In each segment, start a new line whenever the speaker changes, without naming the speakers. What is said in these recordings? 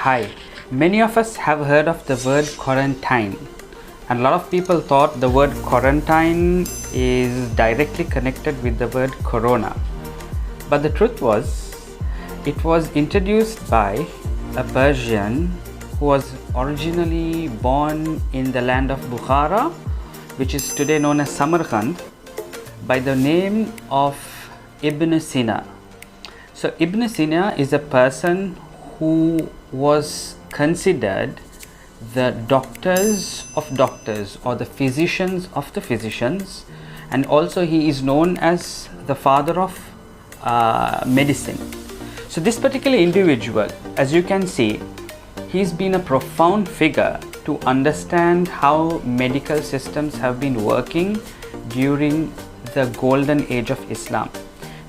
Hi, many of us have heard of the word quarantine, and a lot of people thought the word quarantine is directly connected with the word corona. But the truth was, it was introduced by a Persian who was originally born in the land of Bukhara, which is today known as Samarkand, by the name of Ibn Sina. So Ibn Sina is a person who was considered the doctors of doctors or the physicians of the physicians, and also he is known as the father of medicine. So this particular individual, as you can see, he's been a profound figure to understand how medical systems have been working during the golden age of Islam.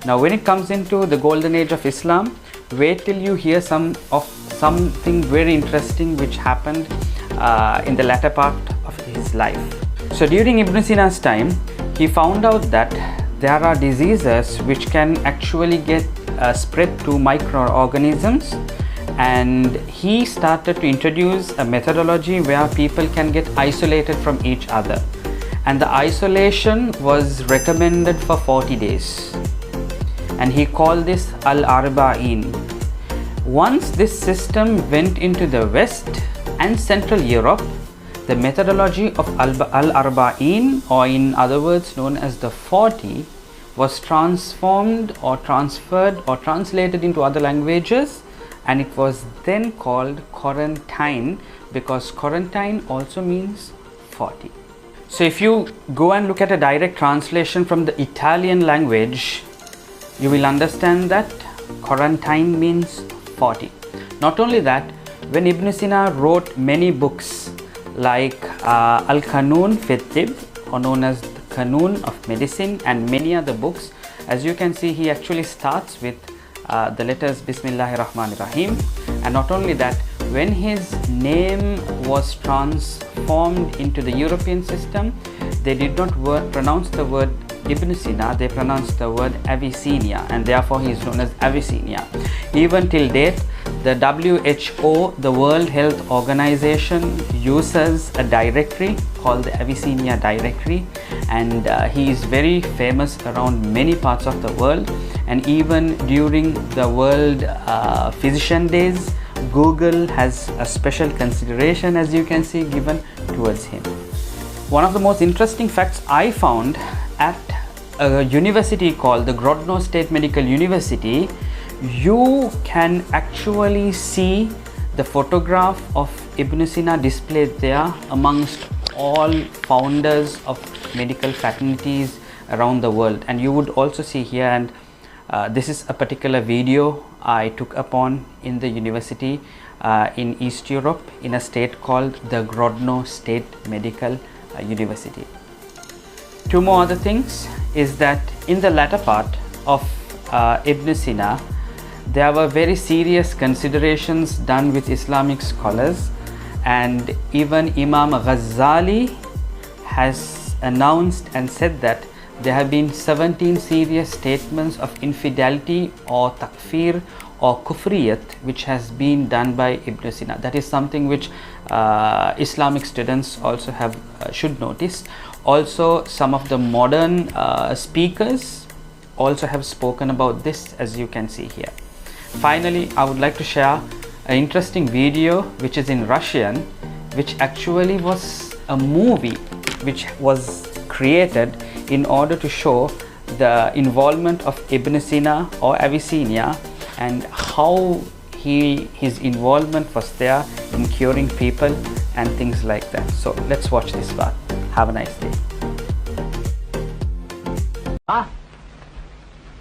Now when it comes into the golden age of Islam, wait till you hear something very interesting which happened in the latter part of his life. So during Ibn Sina's time, he found out that there are diseases which can actually get spread to microorganisms, and he started to introduce a methodology where people can get isolated from each other, and the isolation was recommended for 40 days, and he called this Al-Arba'in. Once this system went into the West and Central Europe, the methodology of Al-Arba'in, or in other words known as the 40, was transformed or transferred or translated into other languages, and it was then called quarantine, because quarantine also means 40. So if you go and look at a direct translation from the Italian language, you will understand that quarantine means 40. Not only that, when Ibn Sina wrote many books like Al-Qanun fi Tib, or known as the Qanun of Medicine, and many other books, as you can see, he actually starts with the letters Bismillahir Rahmanir Rahim. And not only that, when his name was transformed into the European system, they did not pronounce the word Ibn Sina, they pronounced the word Avicennia, and therefore he is known as Avicennia. Even till date, the WHO, the World Health Organization, uses a directory called the Avicennia directory, and he is very famous around many parts of the world. And even during the World Physician Days, Google has a special consideration, as you can see, given towards him. One of the most interesting facts I found at a university called the Grodno State Medical University, you can actually see the photograph of Ibn Sina displayed there amongst all founders of medical fraternities around the world. And you would also see here, and this is a particular video I took upon in the university in East Europe, in a state called the Grodno State Medical University. Two more other things is that in the latter part of Ibn Sina, there were very serious considerations done with Islamic scholars, and even Imam Ghazali has announced and said that there have been 17 serious statements of infidelity or takfir or kufriyat which has been done by Ibn Sina. That is something which Islamic students also have should notice. Also, some of the modern speakers also have spoken about this, as you can see here. Finally, I would like to share an interesting video which is in Russian, which actually was a movie which was created in order to show the involvement of Ibn Sina or Avicennia, and how his involvement was there in curing people and things like that. So let's watch this part. Have a nice day.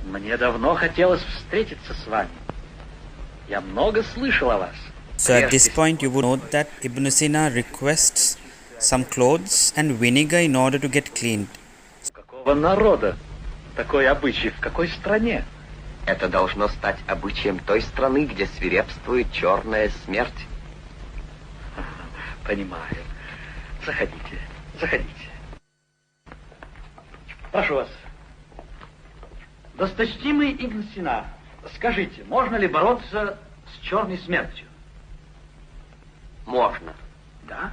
Мне давно хотелось встретиться с вами. Я много слышал о вас.
So at this point you would note that Ibn Sina requests some clothes and vinegar in order to get cleaned.
Какого народа такой обычай? В какой стране?
Это должно стать обычаем той страны, где свирепствует черная смерть.
Понимаю. Заходите, заходите. Прошу вас. Досточтимый Ibn Sina, скажите, можно ли бороться с черной смертью?
Можно.
Да?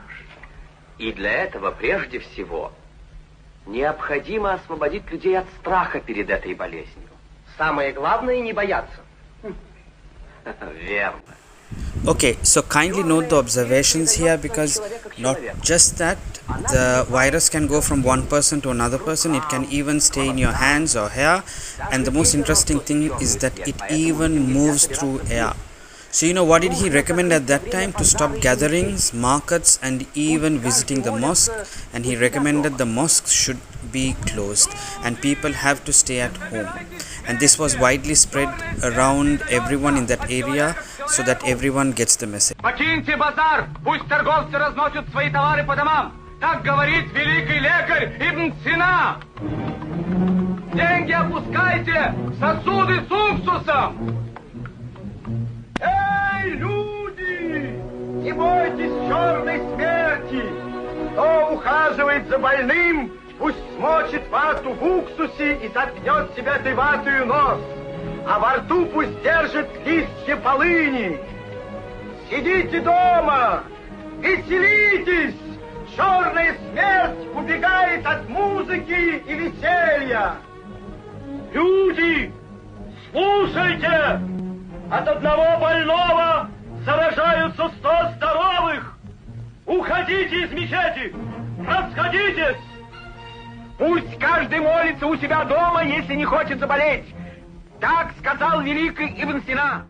И для этого прежде всего необходимо освободить людей от страха перед этой болезнью.
Самое главное не бояться.
Верно.
Okay, so kindly note the observations here, because not just that the virus can go from one person to another person, it can even stay in your hands or hair, and the most interesting thing is that it even moves through air. So you know what did he recommend at that time? To stop gatherings, markets, and even visiting the mosque. And he recommended the mosques should be closed and people have to stay at home. And this was widely spread around everyone in that area, so that everyone gets the message.
Покиньте базар, пусть торговцы разносят свои товары по домам. Так говорит великий лекарь Ибн Сина. Деньги опускайте в сосуды с уксусом. Эй, люди! Не бойтесь черной смерти! Кто ухаживает за больным, пусть смочит вату в уксусе и заткнет себя этой ватою нос, а во рту пусть держит листья полыни. Сидите дома, веселитесь! Черная смерть убегает от музыки и веселья. Люди, слушайте! От одного больного заражаются 100 здоровых. Уходите из мечети, расходитесь. Пусть каждый молится у себя дома, если не хочет заболеть. Так сказал великий Ибн Сина.